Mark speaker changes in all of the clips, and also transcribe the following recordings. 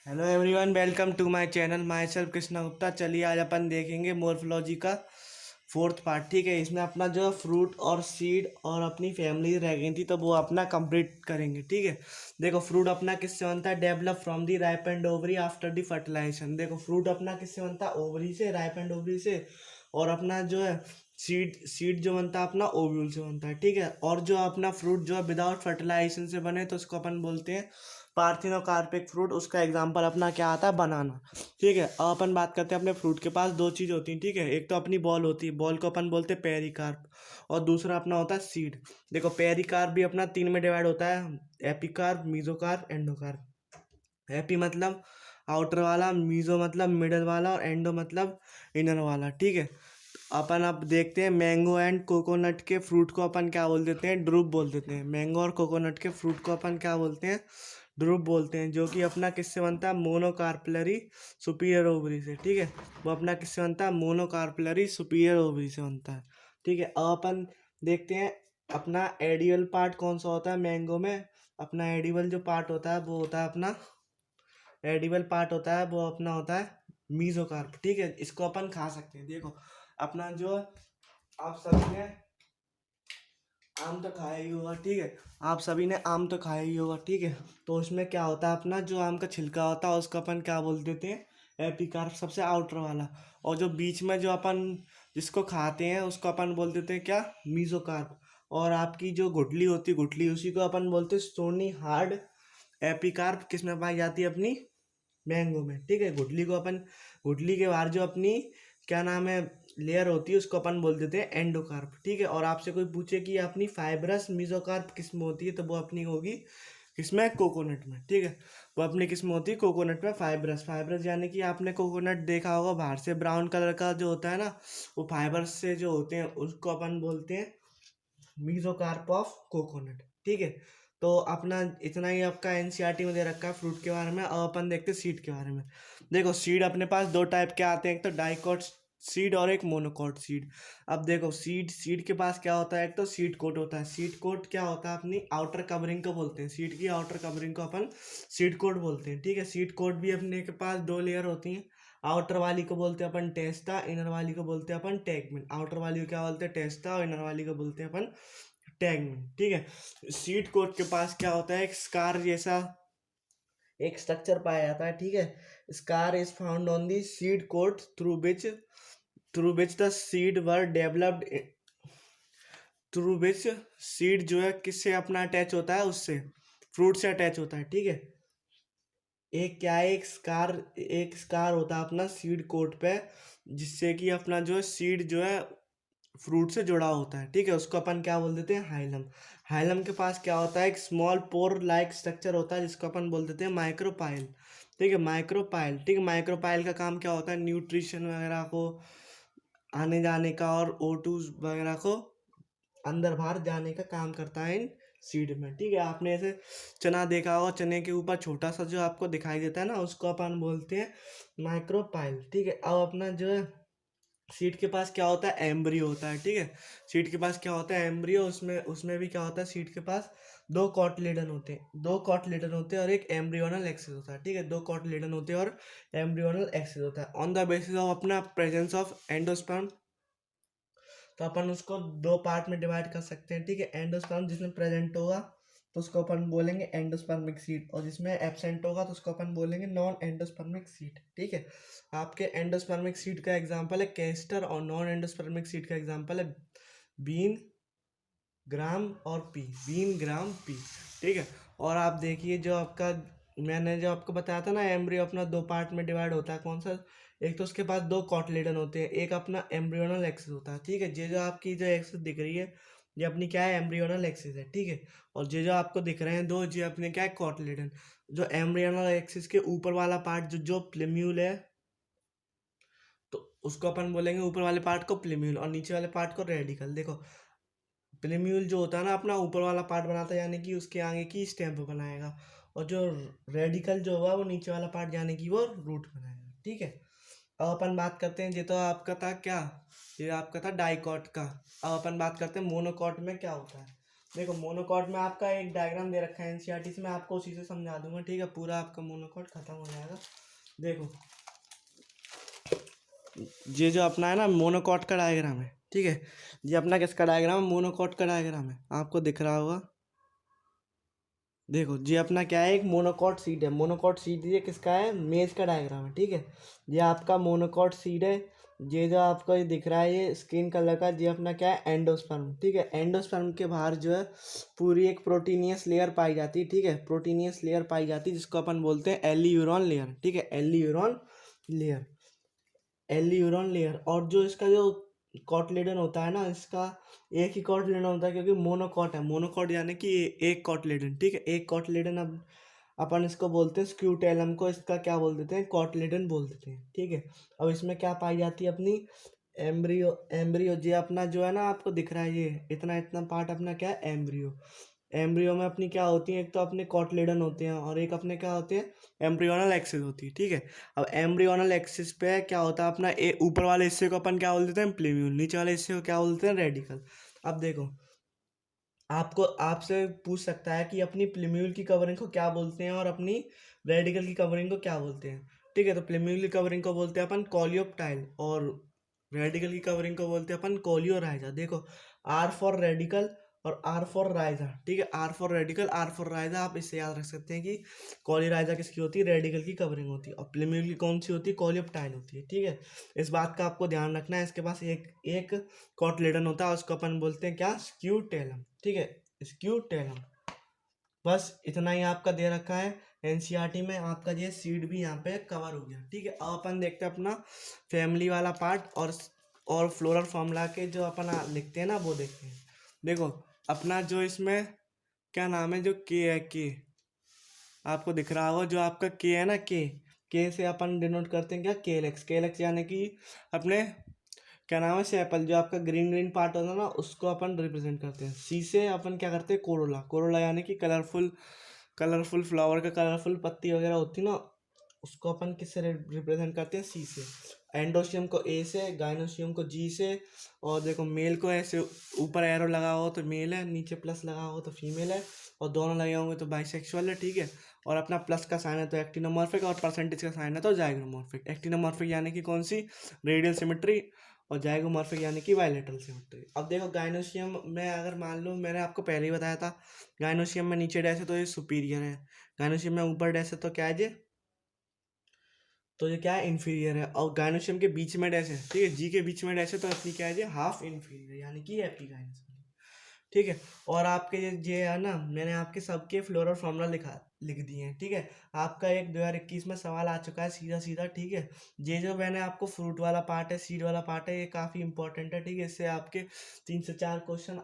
Speaker 1: Hello everyone, welcome to my channel. My self Krishna Gupta. चलिए आज अपन देखेंगे मोर्फोलॉजी का फोर्थ पार्ट। ठीक है, इसमें अपना जो फ्रूट और सीड और अपनी फैमिली रह गई थी तो वो अपना कंप्लीट करेंगे। ठीक है, देखो फ्रूट अपना किससे बनता है? Develop from the ripe and ovary after the fertilisation. देखो फ्रूट अपना किससे बनता है? ओवरी से, राइप एंड ओवरी से। और अपना जो है सीड सीड जो बनता है अपना ओव्यूल से बनता है। ठीक है, और जो अपना फ्रूट जो है विदाउट फर्टिलाइजेशन से बने तो उसको अपन बोलते हैं पार्थिनोकार्पिक फ्रूट। उसका एग्जांपल अपना क्या आता है? बनाना। ठीक है, अब अपन बात करते हैं अपने फ्रूट के पास दो चीज़ होती हैं। ठीक है, एक तो अपनी बॉल होती है, बॉल को अपन बोलते हैं पेरिकार्प, और दूसरा अपना होता है सीड। देखो पेरिकार्प भी अपना तीन में डिवाइड होता है, एपिकार्प, मीजोकार्प, एंडोकार्प। एपी मतलब आउटर वाला, मीजो मतलब मिडल वाला, और एंडो मतलब इनर वाला। ठीक है, अपन अब देखते हैं मैंगो एंड कोकोनट के फ्रूट को अपन क्या बोल देते हैं? ड्रूप बोल देते हैं। मैंगो और कोकोनट के फ्रूट को अपन क्या बोलते हैं? ड्रूप बोलते हैं, जो कि अपना किससे बनता है? मोनोकार्पलरी सुपीरियर ओवरी से। ठीक है, वो अपना किससे बनता है? मोनोकार्पलरी सुपीरियर ओवरी से बनता है। ठीक है, अब अपन देखते हैं अपना एडिबल पार्ट कौन सा होता है मैंगो में। अपना एडिबल जो पार्ट होता है वो होता है अपना एडिबल पार्ट होता है वो अपना होता है मीजोकार्प। ठीक है, इसको अपन खा सकते हैं। देखो अपना जो आप सभी ने आम तो खाया ही होगा। ठीक है, आप सभी ने आम तो खाया ही होगा। ठीक है, तो उसमें क्या होता है? अपना जो आम का छिलका होता है उसको अपन क्या बोल देते हैं? एपिकार्प, सबसे आउटर वाला। और जो बीच में जो अपन जिसको खाते हैं उसको अपन बोल देते हैं क्या? मीजोकार्प। और आपकी जो गुठली होती है, गुठली, उसी को अपन बोलते हैं स्टोनी हार्ड एपिकार्प। किसमें पाई जाती है? अपनी मैंगो में। ठीक है, गुठली को अपन, गुठली के बाहर जो अपनी क्या नाम है लेयर होती है उसको अपन बोल देते हैं एंडोकार्प। ठीक है, और आपसे कोई पूछे कि अपनी फाइब्रस मीजोकार्प किस में होती है तो वो अपनी होगी किसमें? कोकोनट में। ठीक है, वो अपनी किस में होती है? कोकोनट में। फाइब्रस, फाइब्रस यानी कि आपने कोकोनट देखा होगा बाहर से ब्राउन कलर का जो होता है ना, वो फाइबर्स से जो होते हैं उसको अपन बोलते हैं मीजोकार्प ऑफ कोकोनट। ठीक है, तो अपना इतना ही आपका एनसीईआरटी में दे रखा है फ्रूट के बारे में। अब अपन देखते हैं सीड के बारे में। देखो सीड अपने पास दो टाइप के आते हैं, एक तो डाइकॉट सीड और एक मोनोकॉट सीड। अब देखो सीड सीड के पास क्या होता है? एक तो सीड कोट होता है। सीड कोट क्या होता है? अपनी आउटर कवरिंग को बोलते हैं, सीड की आउटर कवरिंग को अपन सीड कोट बोलते हैं। ठीक है, सीड कोट भी अपने के पास दो लेयर होती हैं। आउटर वाली को बोलते हैं अपन टेस्टा, इनर वाली को बोलते हैं अपन टैगमेंट। आउटर वाली को क्या बोलते हैं? टेस्टा, और इनर वाली को बोलते हैं अपन टैगमेंट। ठीक है, सीड कोट के पास क्या होता है? एक स्कार जैसा एक स्ट्रक्चर पाया जाता है। ठीक है, scar is found on the seed coat through which the seed were developed, through which seed जो है किससे अपना अटैच होता है? उससे फ्रूट से अटैच होता है। ठीक है, एक क्या है? एक स्कार होता है अपना सीड कोट पे, जिससे कि अपना जो है सीड जो है फ्रूट से जुड़ा होता है। ठीक है, उसको अपन क्या बोल देते हैं? हाइलम। हाइलम के पास क्या होता है? एक स्मॉल पोर लाइक स्ट्रक्चर होता है जिसको अपन बोल देते हैं माइक्रोपाइल। ठीक है, माइक्रोपाइल। ठीक है, माइक्रोपाइल का काम क्या होता है? न्यूट्रिशन वगैरह को आने जाने का, और O2 वगैरह को अंदर बाहर जाने का काम करता है इन सीड में। ठीक है, आपने ऐसे चना देखा होगा, चने के ऊपर छोटा सा जो आपको दिखाई देता है ना, उसको अपन बोलते हैं माइक्रोपाइल। ठीक है, अब अपना जो है सीड के पास क्या होता है? एम्ब्रियो होता है। ठीक है, सीड के पास क्या होता है? एम्ब्रियो। उसमें उसमें भी क्या होता है? सीड के पास दो कॉटलेडन होते हैं, दो कॉटलेडन होते हैं और एक एम्ब्रियोनल एक्सिस होता है। ठीक है, दो कॉटलेडन होते हैं और एम्ब्रियोनल एक्सिस होता है। ऑन द बेसिस ऑफ अपना प्रेजेंस ऑफ एंडोस्पर्म, तो अपन उसको दो पार्ट में डिवाइड कर सकते हैं। ठीक है, एंडोस्पर्म जिसमें प्रेजेंट होगा तो उसको अपन बोलेंगे एंडोस्पर्मिक सीड, और जिसमें एब्सेंट होगा तो उसको अपन बोलेंगे नॉन एंडोस्पर्मिक सीड। ठीक है, आपके एंडोस्पर्मिक सीड का एग्जांपल है कैस्टर, और नॉन एंडोस्पर्मिक सीड का एग्जांपल है बीन, ग्राम और पी। Been, gram, P. ठीक है, और आप देखिए जो आपका मैंने जो आपको बताया था ना, एम्ब्रियो अपना दो पार्ट में डिवाइड होता है। कौन सा? एक तो उसके पास दो कॉटलेडन होते हैं, एक अपना एम्ब्रियोनल एक्सिस होता है। ठीक है, ये जो आपकी जो एक्सिस दिख रही है ये अपनी क्या है? एम्ब्रियोनल एक्सिस है। ठीक है, और ये जो आपको दिख रहे हैं दो, ये अपने क्या है? कॉटलेडन। जो एम्ब्रियोनल एक्सिस के ऊपर वाला पार्ट जो जो प्लेम्यूल है, तो उसको अपन बोलेंगे ऊपर वाले पार्ट को प्लेम्यूल, और नीचे वाले पार्ट को रेडिकल। देखो प्लेम्यूल जो होता है ना अपना ऊपर वाला पार्ट बनाता है, यानी कि उसके आगे की स्टेम बनाएगा, और जो रेडिकल जो होगा वो नीचे वाला पार्ट, यानी कि वो रूट बनाएगा। ठीक है, अब अपन बात करते हैं, ये तो आपका था क्या? ये आपका था डाइकॉट का। अब अपन बात करते हैं मोनोकॉट में क्या होता है। देखो मोनोकॉट में आपका एक डायग्राम दे रखा है एनसीईआरटी से, मैं आपको उसी से समझा दूंगा, ठीक है। पूरा आपका मोनोकॉट खत्म हो जाएगा। देखो ये जो अपना है ना मोनोकॉट का डायग्राम है, ठीक है। ये अपना किसका डायग्राम है? मोनोकॉट का डायग्राम है, आपको दिख रहा होगा। देखो ये अपना क्या है, एक मोनोकॉट सीट है। मोनोकॉट सीट ये किसका है? मेज का डायग्राम है, ठीक है। ये आपका मोनोकॉट सीट है। ये जो आपको ये दिख रहा है ये स्किन कलर का, ये अपना क्या है? एंडोस्पर्म, ठीक है। एंडोस्पर्म के बाहर जो है पूरी एक प्रोटीनियस लेयर पाई जाती है, ठीक है। प्रोटीनियस लेयर पाई जाती है जिसको अपन बोलते हैं एलियूरॉन लेयर, ठीक है। एलियूरॉन लेयर, एलियूरॉन लेयर। और जो इसका जो कॉटलेडन होता है ना, इसका एक ही कॉटलेडन होता है क्योंकि मोनोकॉट है। मोनोकॉट यानी कि एक कॉटलेडन, ठीक है, एक कॉटलेडन। अब अपन इसको बोलते हैं स्क्यूटेलम को, इसका क्या बोल देते हैं? कॉटलेडन बोल देते हैं, ठीक है। अब इसमें क्या पाई जाती है? अपनी एम्ब्रियो। एम्ब्रियो ये अपना जो है ना आपको दिख रहा है, ये इतना इतना पार्ट अपना क्या है? एम्ब्रियो। एम्ब्रियो में अपनी क्या होती है? एक तो अपने कॉटलेडन होते हैं और एक अपने क्या होते हैं? एम्ब्रियोनल एक्सिस होती है, ठीक है। अब एम्ब्रियोनल एक्सिस पे क्या होता है अपना ऊपर वाले हिस्से को अपन क्या बोल देते हैं? प्लेम्यूल। नीचे वाले हिस्से को क्या बोलते हैं? रेडिकल। अब देखो आपको आपसे पूछ सकता है कि अपनी प्लेम्यूल की कवरिंग को क्या बोलते हैं और अपनी रेडिकल की कवरिंग को क्या बोलते हैं, ठीक है। तो प्लेम्यूल की कवरिंग को बोलते हैं अपन कॉलियोप्टाइल और रेडिकल की कवरिंग को बोलते हैं अपन कोलियोराइजा। देखो आर फॉर रेडिकल और आर फॉर राइजा, ठीक है। R for radicle, R for rhiza, आप इससे याद रख सकते हैं कि कोलियोराइजा किसकी होती है? रेडिकल की कवरिंग होती है। और प्लेम्यूल की कौन सी होती है? कोलियोप्टाइल होती है, ठीक है। इस बात का आपको ध्यान रखना है। इसके पास एक एक कॉटलेडन होता है, उसको अपन बोलते हैं क्या? स्क्यूटेलम, ठीक है, स्क्यूटेलम। बस इतना ही आपका दे रखा है एनसीईआरटी में। आपका ये सीड भी यहाँ पे कवर हो गया, ठीक है। अब अपन देखते हैं अपना फैमिली वाला पार्ट और फ्लोरल फॉर्मूला के जो अपन लिखते हैं ना वो देखते हैं। देखो अपना जो इसमें क्या नाम है, जो के है, के आपको दिख रहा होगा। जो आपका के है ना, के से अपन डिनोट करते हैं क्या? केलेक्स। केलेक्स यानी कि अपने क्या नाम है? सेपल। जो आपका ग्रीन ग्रीन पार्ट होता है ना उसको अपन रिप्रेजेंट करते हैं। सी से अपन क्या करते हैं? कोरोला। कोरोला यानी कि कलरफुल, कलरफुल फ्लावर का कलरफुल पत्ती वगैरह होती ना, उसको अपन किससे रिप्रेजेंट करते हैं? सी से। एंडोशियम को ए से, गाइनोशियम को जी से। और देखो मेल को ऐसे ऊपर एरो लगा हो तो मेल है, नीचे प्लस लगा हो तो फीमेल है, और दोनों लगे होंगे तो बाइसेक्सुअल है, ठीक है। और अपना प्लस का साइन है तो एक्टिनोमॉर्फिक, और परसेंटेज का साइन है तो जाइगोमॉर्फिक। एक्टिनोमॉर्फिक यानी कि कौन सी? Radial symmetry. और जाइगोमॉर्फिक यानी कि बायलेटरल सिमेट्री। अब देखो गाइनोशियम में अगर मान लो, मैंने आपको पहले ही बताया था, गाइनोशियम में नीचे डैश है तो ये सुपीरियर है, गाइनोशियम में ऊपर डैश है तो क्या है ये? तो ये क्या है? इन्फीरियर है। और गाइनोशियम के बीच में डैश है, ठीक है, जी के बीच में डैश है तो अपनी क्या है ये? हाफ इन्फीरियर यानी कि एपिगाइनस, ठीक है। और आपके ये है ना, मैंने आपके सबके फ्लोरल फॉर्मूला लिख दिए हैं, ठीक है। आपका एक 2021 में सवाल आ चुका है सीधा सीधा, ठीक है। ये जो मैंने आपको फ्रूट वाला पार्ट है, सीड वाला पार्ट है, ये काफ़ी इंपॉर्टेंट है, ठीक है। इससे आपके 3 से 4 क्वेश्चन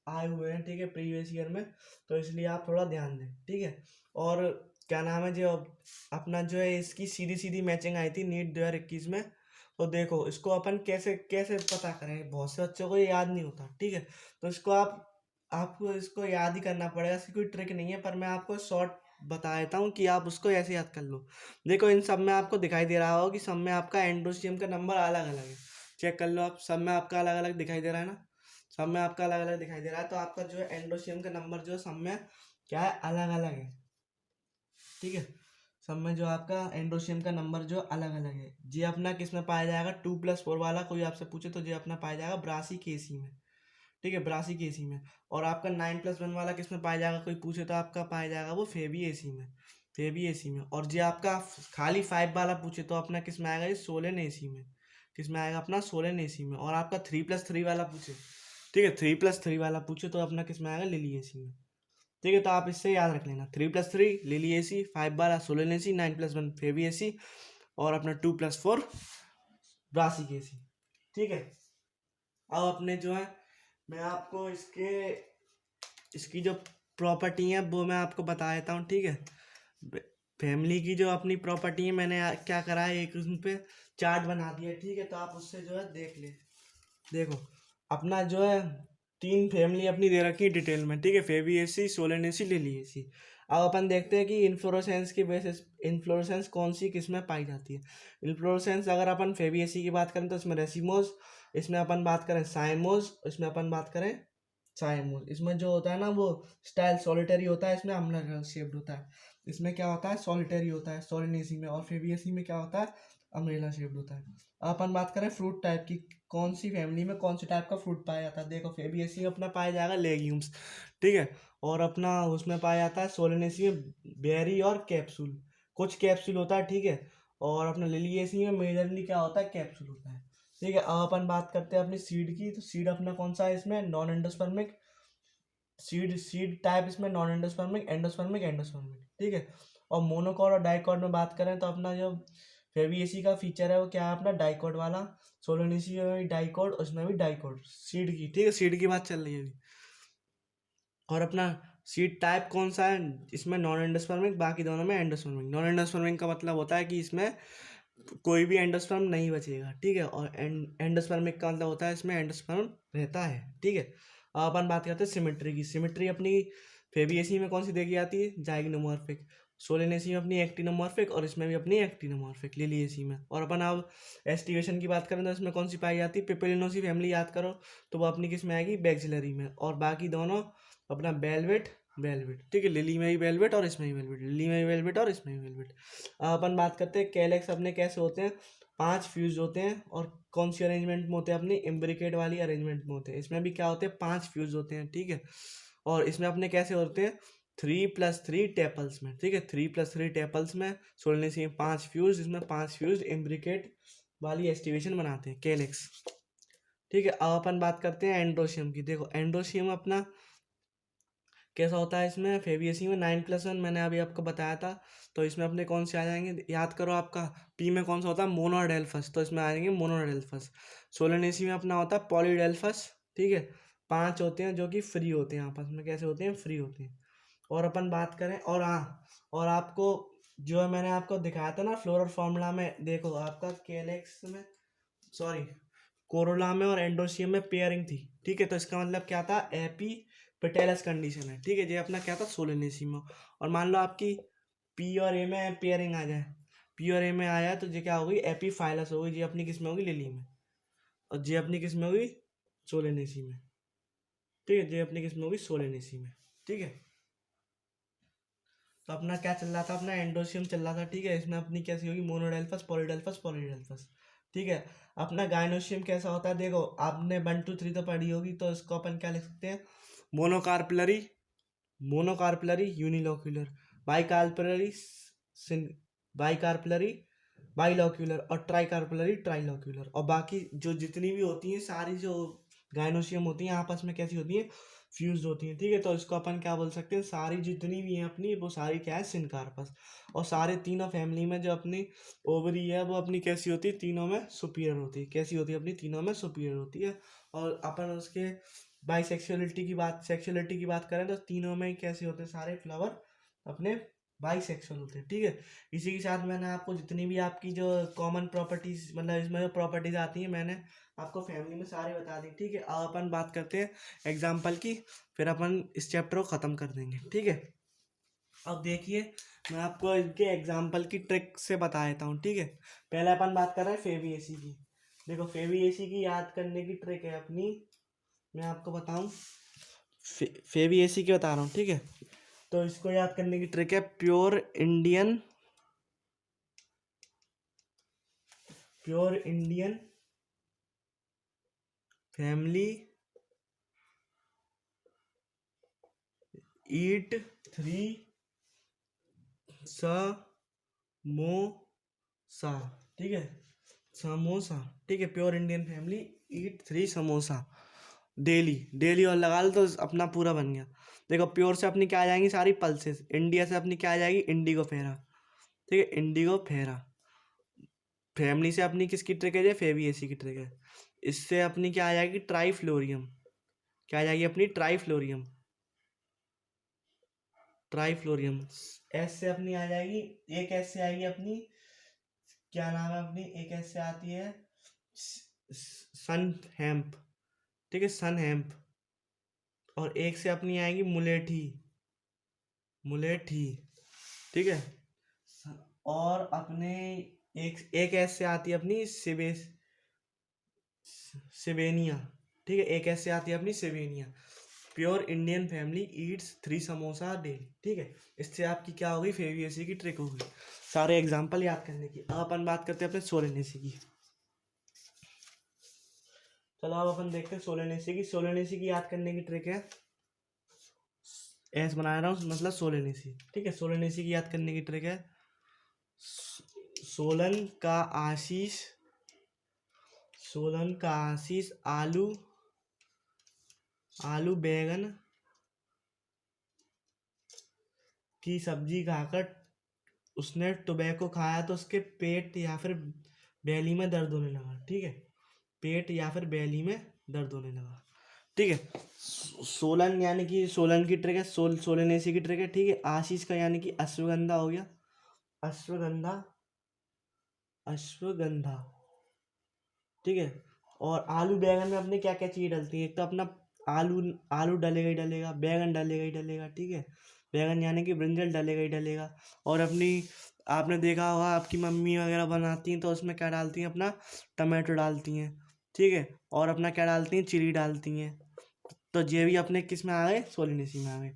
Speaker 1: आए हुए हैं, ठीक है, प्रीवियस ईयर में। तो इसलिए आप थोड़ा ध्यान दें, ठीक है। और क्या नाम है जो अपना जो है इसकी सीधी सीधी मैचिंग आई थी नीट 2021 में। तो देखो इसको अपन कैसे कैसे पता करें, बहुत से बच्चों को ये याद नहीं होता, ठीक है। तो इसको आपको इसको याद ही करना पड़ेगा, इसकी कोई ट्रिक नहीं है, पर मैं आपको शॉर्ट बता देता हूँ कि आप उसको ऐसे याद कर लो। देखो इन सब में आपको दिखाई दे रहा होगा कि सब में आपका एंडोसियम का नंबर अलग अलग है। चेक कर लो आप, सब में आपका अलग अलग दिखाई दे रहा है ना, सब में आपका अलग अलग दिखाई दे रहा है। तो आपका जो है एंडोसियम का नंबर जो है सब में क्या है? अलग अलग है, ठीक है। सब में जो आपका एंडोसियम का नंबर जो अलग अलग है। ये अपना किस में पाया जाएगा? 2+4 वाला कोई आपसे पूछे तो ये अपना पाया जाएगा ब्रासिक एसी में, ठीक है, ब्रासिक एसी में। और आपका 9+1 वाला किस में पाया जाएगा? कोई पूछे तो आपका पाया जाएगा वो फेबी एसी में, फेबी एसी में। और जो आपका खाली 5 वाला पूछे तो अपना किस में आएगा? ये सोलेन एसी में। किस में आएगा? अपना सोलेन एसी में। और आपका 3+3 वाला पूछे, ठीक है, 3+3 वाला पूछे तो अपना किस में आएगा? लिली एसी में, ठीक है। तो आप इससे याद रख लेना, 3+3 लिली एसी, 5 वाला सोलेन एसी, 9+1 फेबी एसी, और अपना 2+4 ब्रासिक एसी, ठीक है। अब अपने जो है मैं आपको इसकी जो प्रॉपर्टी है वो मैं आपको बता देता हूँ, ठीक है। फैमिली की जो अपनी प्रॉपर्टी है, मैंने क्या करा है, एक उस पे चार्ट बना दिया है, ठीक है। तो आप उससे जो है देख ले। देखो अपना जो है 3 फैमिली अपनी दे रखी है डिटेल में, ठीक है, fabaceae, solanaceae, liliaceae. अब अपन देखते हैं कि इन्फ्लोरेसेंस की बेसिस, इन्फ्लोरेसेंस कौन सी किस में पाई जाती है। इन्फ्लोरेसेंस अगर अपन फेबी एसी की बात करें तो इसमें रेसिमोज, इसमें अपन बात करें साइमोज, इसमें अपन बात करें चाइमूर। इसमें जो होता है ना वो स्टाइल सॉलिटरी होता है, इसमें अम्ब्रेला शेप्ड होता है। इसमें क्या होता है, सॉलिटरी होता है सोलेनेसी में, और फेबियसी में क्या होता है, अम्ब्रेला शेप्ड होता है। अब अपन बात करें फ्रूट टाइप की, कौन सी फैमिली में कौन से टाइप का फ्रूट पाया जाता है। देखो फेबियसी में अपना पाया जाएगा लेग्यूम्स, ठीक है, और अपना उसमें पाया जाता है सोलेनेसी में बेरी और कैप्सूल, कुछ कैप्सूल होता है, ठीक है, और अपना लिलियेसी में मेजरली क्या होता है, कैप्सूल होता है, ठीक है। अब अपन बात करते हैं अपनी सीड की, तो सीड अपना कौन सा है इसमें, non endospermic seed, seed type इसमें नॉन एंडोस्पर्मिक, एंडोस्पर्मिक, एंडोस्पर्मिक, ठीक है। और मोनोकॉट और डाइकॉट में बात करें तो अपना जो फेबियसी का फीचर है वो क्या है, अपना डाइकॉट वाला। सोलोनेसी में भी डाइकॉट, उसमें भी डाइकॉट सीड की, ठीक है, सीड की बात चल रही है अभी। और अपना सीड टाइप कौन सा है, इसमें नॉन एंडोस्पर्मिक, बाकी दोनों में एंडोस्पर्मिक। नॉन एंडोस्पर्मिक का मतलब होता है कि इसमें कोई भी एंडोस्पर्म नहीं बचेगा, ठीक है, और एंडोस्पर्मिक का मतलब होता है इसमें एंडोस्पर्म रहता है, ठीक है। अब अपन बात करते हैं सिमेट्री की। सिमेट्री अपनी फेबियसी में कौन सी देखी जाती है, जाइगनोमॉर्फिक, सोलेनेसी में अपनी एक्टिनोमॉर्फिक, और इसमें भी अपनी एक्टिनोमॉर्फिक, लिलियसी में। और अपन अब एस्टिवेशन की बात करें तो इसमें कौन सी पाई जाती है, पिपेलिनोसी फैमिली याद करो, तो वो अपनी किस में आएगी, बैक्सिलरी में, और बाकी दोनों अपना वेलवेट, वेलवेट, ठीक है, लिली में भी वेलवेट और इसमें भी वेलवेट, लिली में भी वेलवेट और इसमें भी वेलवेट। अब अपन बात करते हैं कैलेक्स अपने कैसे होते हैं, 5 फ्यूज होते हैं, और कौन सी अरेंजमेंट में होते हैं, अपनी इम्ब्रिकेट वाली अरेंजमेंट में होते हैं। इसमें भी क्या होते हैं, 5 फ्यूज होते हैं, ठीक है, और इसमें अपने कैसे होते हैं, 3+3 टेपल्स में, ठीक है, 3+3 टेपल्स में, सोलने से 5 फ्यूज, इसमें 5 फ्यूज इम्ब्रिकेट वाली एस्टिवेशन बनाते हैं कैलेक्स, ठीक है। अब अपन बात करते हैं एंड्रोशियम की। देखो एंड्रोशियम अपना कैसा होता है, इसमें फेबियसी में 9+1 मैंने अभी आपको बताया था, तो इसमें अपने कौन से आ जाएंगे, याद करो आपका पी में कौन सा होता है, मोनोडेल्फस, तो इसमें आ जाएंगे मोनोडेल्फस। सोलेनेसी में अपना होता है पॉलीडेल्फस, ठीक है, 5 होते हैं जो कि फ्री होते हैं आपस में, कैसे होते हैं, फ्री होते हैं। और अपन बात करें, और हाँ, और आपको जो है मैंने आपको दिखाया था ना फ्लोरल फॉर्मूला में, देखो आपका कैलेक्स में, सॉरी, कोरोला में और एंडोसियम में पेयरिंग थी, ठीक है, तो इसका मतलब क्या था, एपी पेटेलस कंडीशन है, ठीक है, ये अपना क्या था, सोलेनेसी में। और मान लो आपकी पी और ए में पेयरिंग आ जाए, पी और ए में आया तो ये क्या होगी, एपी फाइलस होगी, ये अपनी किस में होगी, लिली में, और ये अपनी किस में होगी, सोलेनेसी में, ठीक है, ये अपनी किस में होगी, सोलेनेसी में, ठीक है। तो अपना क्या चल रहा था, अपना एंडोसियम चल रहा था, ठीक है, इसमें अपनी कैसी होगी, मोनोडेल्फस, पॉलीडेल्फस, पॉलीडेल्फस, ठीक है। अपना गायनोशियम कैसा होता है, देखो आपने 1 2 3 तो पढ़ी होगी, तो इसको अपन क्या लिख सकते हैं, monocarpellary, monocarpellary unilocular, bicarpellary, bicarpellary bilocular, और ट्राइकार्पलरी ट्राइलोक्यूलर। और बाकी जो जितनी भी होती हैं सारी जो गायनोशियम होती हैं आपस में कैसी होती हैं, फ्यूज होती हैं, ठीक है, तो इसको अपन क्या बोल सकते हैं, सारी जितनी भी हैं अपनी वो सारी क्या है, सिनकार्पस। और सारे तीनों फैमिली में जो अपनी ओवरी है वो अपनी कैसी होती है, तीनों में सुपीरियर होती है, कैसी होती है, अपनी तीनों में सुपीरियर होती है। और अपन उसके सेक्सुअलिटी की बात करें तो तीनों में कैसे होते हैं, सारे फ्लावर अपने बाईसेक्सुअल होते हैं, ठीक है। इसी के साथ मैंने आपको जितनी भी आपकी जो कॉमन प्रॉपर्टीज, मतलब इसमें जो प्रॉपर्टीज आती हैं, मैंने आपको फैमिली में सारी बता दी, ठीक है। अब अपन बात करते हैं एग्जाम्पल की, फिर अपन इस चैप्टर को ख़त्म कर देंगे, ठीक है। अब देखिए मैं आपको इनके एग्जाम्पल की ट्रिक से बता देता हूँ, ठीक है। पहले अपन बात कर रहे हैं फेबियसी की। देखो फेबियसी की याद करने की ट्रिक है अपनी, मैं आपको बताऊँ, फेबियसी की बता रहा हूँ, ठीक है। तो इसको याद करने की ट्रिक है, प्योर इंडियन फैमिली ईट 3 समोसा, ठीक है, समोसा, ठीक है, प्योर इंडियन फैमिली ईट 3 समोसा डेली, डेली और लगा लो तो अपना पूरा बन गया। देखो प्योर से अपनी क्या आ जाएंगी, सारी पल्सेस, इंडिया से अपनी क्या आ जाएगी, इंडिगो फेरा, ठीक है, इंडिगो फेरा। फैमिली से अपनी किसकी ट्रिक है, ये फेबियसी की ट्रिक है। इससे अपनी क्या आ जाएगी, ट्राइफ्लोरियम, क्या आ जाएगी अपनी, ट्राइफ्लोरियम, ट्राइफ्लोरियम। एस से अपनी आ जाएगी, एक एस से आएगी अपनी, क्या नाम है अपनी, एक एस से आती है सन हेम्प, ठीक है, सन हेम्प। और एक से अपनी आएगी मुलेठी, मुलेठी, ठीक है। और अपने एक एक एस से आती है अपनी सिबेनिया, ठीक है, एक एस से आती है अपनी सिबेनिया। Pure Indian family eats 3 samosa daily. ठीक है, इससे आपकी क्या होगी, फेवीएसी की ट्रिक होगी। सारे एग्जाम्पल याद करने की। अब अपन बात करते हैं अपने सोलेनेसी की। चलो अब अपन देखते हैं सोलेनेसी की। सोलेनेसी की याद करने की ट्रिक है, एस बना रहा हूँ मतलब सोलेनेसी। ठीक है, सोलेनेसी की याद करने की ट्रिक है, सोलन का आशीष, सोलन का आशीष आलू आलू बैगन की सब्जी खाकर उसने टोबैको खाया तो उसके पेट या फिर बैली में दर्द होने लगा। ठीक है, पेट या फिर बैली में दर्द होने लगा। ठीक है, सोलन यानी कि सोलन की ट्रिक है, सोलनेसी की ट्रिक है। ठीक है, आशीष का यानी कि अश्वगंधा हो गया, अश्वगंधा, अश्वगंधा। ठीक है, और आलू बैगन में अपने क्या क्या चीज़ डलती है, एक तो अपना आलू, आलू डलेगा ही डलेगा, बैगन डलेगा ही डलेगा। ठीक है, बैगन यानी कि ब्रिंजल डलेगा ही डलेगा। और अपनी, आपने देखा होगा आपकी मम्मी वगैरह बनाती हैं तो उसमें क्या डालती हैं, अपना टमाटो डालती हैं। ठीक है, और अपना क्या डालती हैं, चिली डालती हैं। तो ये भी अपने किस में आ गए, सोलिनेसी में आ गए।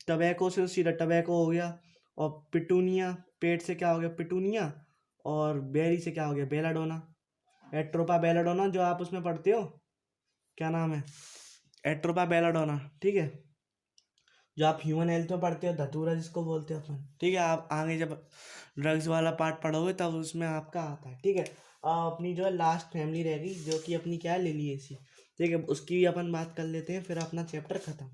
Speaker 1: टबैको से सीधा टबैको हो गया, और पिटूनिया, पेट से क्या हो गया, पिटूनिया, और बेरी से क्या हो गया, बेलाडोना, एट्रोपा बेलाडोना, जो आप उसमें पढ़ते हो, क्या नाम है, एट्रोपा बेलाडोना। ठीक है, जो आप ह्यूमन हेल्थ में पढ़ते हो, धतूरा जिसको बोलते हो अपन। ठीक है, आप आगे जब ड्रग्स वाला पार्ट पढ़ोगे तब उसमें आपका आता है। ठीक है, अपनी जो है लास्ट फैमिली रहेगी जो कि अपनी क्या है, लिलिएसी। ठीक है, उसकी भी अपन बात कर लेते हैं, फिर अपना चैप्टर खत्म।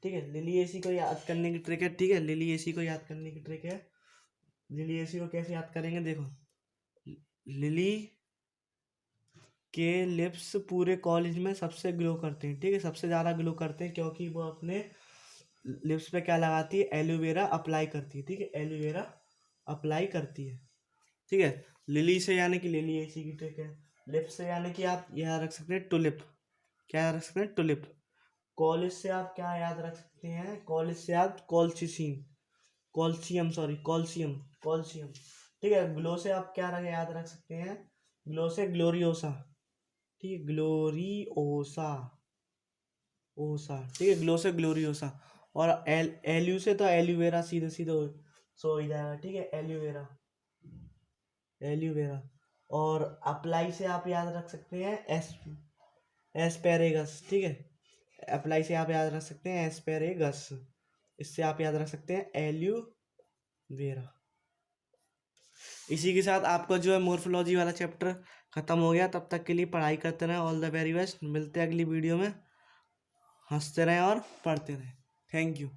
Speaker 1: ठीक है, लिलिएसी को याद करने की ट्रिक है। ठीक है, लिलिएसी को याद करने की ट्रिक है। लिलिएसी को कैसे याद करेंगे, देखो, लिली के लिप्स पूरे कॉलेज में सबसे ग्लो करते हैं। ठीक है, सबसे ज़्यादा ग्लो करते हैं क्योंकि वो अपने लिप्स पे क्या लगाती है, एलोवेरा अप्लाई करती है। ठीक है, एलोवेरा अप्लाई करती है। ठीक है, लिली से यानी कि लिलिएसी की ट्रिक है। लिप्स से यानी कि आप याद रख सकते हैं टुलिप, क्या याद रख सकते हैं, टुलिप। कॉलेज से आप क्या याद रख सकते हैं, कॉलेज से आप कॉल्चिसिन, कॉल्शियम, सॉरी कॉल्शियम, कॉल्शियम। ठीक है, ग्लो से आप क्या याद रख सकते हैं, ग्लो से ग्लोरियोसा। ठीक है, ग्लोरियोसा, ओसा। ठीक है, ग्लो से ग्लोरियोसा। और एल्यू से तो एल्यूवेरा, सीधे सीधे सो हो जाएगा। ठीक है, एल्यूवेरा, एल्यूवेरा। और अप्लाई से आप याद रख सकते हैं एस्पेरेगस। ठीक है, अप्लाई से आप याद रख सकते हैं एस्पेरेगस। इससे आप याद रख सकते हैं एल्यूवेरा। इसी के साथ आपका जो है मोर्फोलॉजी वाला चैप्टर खत्म हो गया। तब तक के लिए पढ़ाई करते रहें। All the very best. मिलते हैं अगली वीडियो में। हंसते रहें और पढ़ते रहें। Thank you.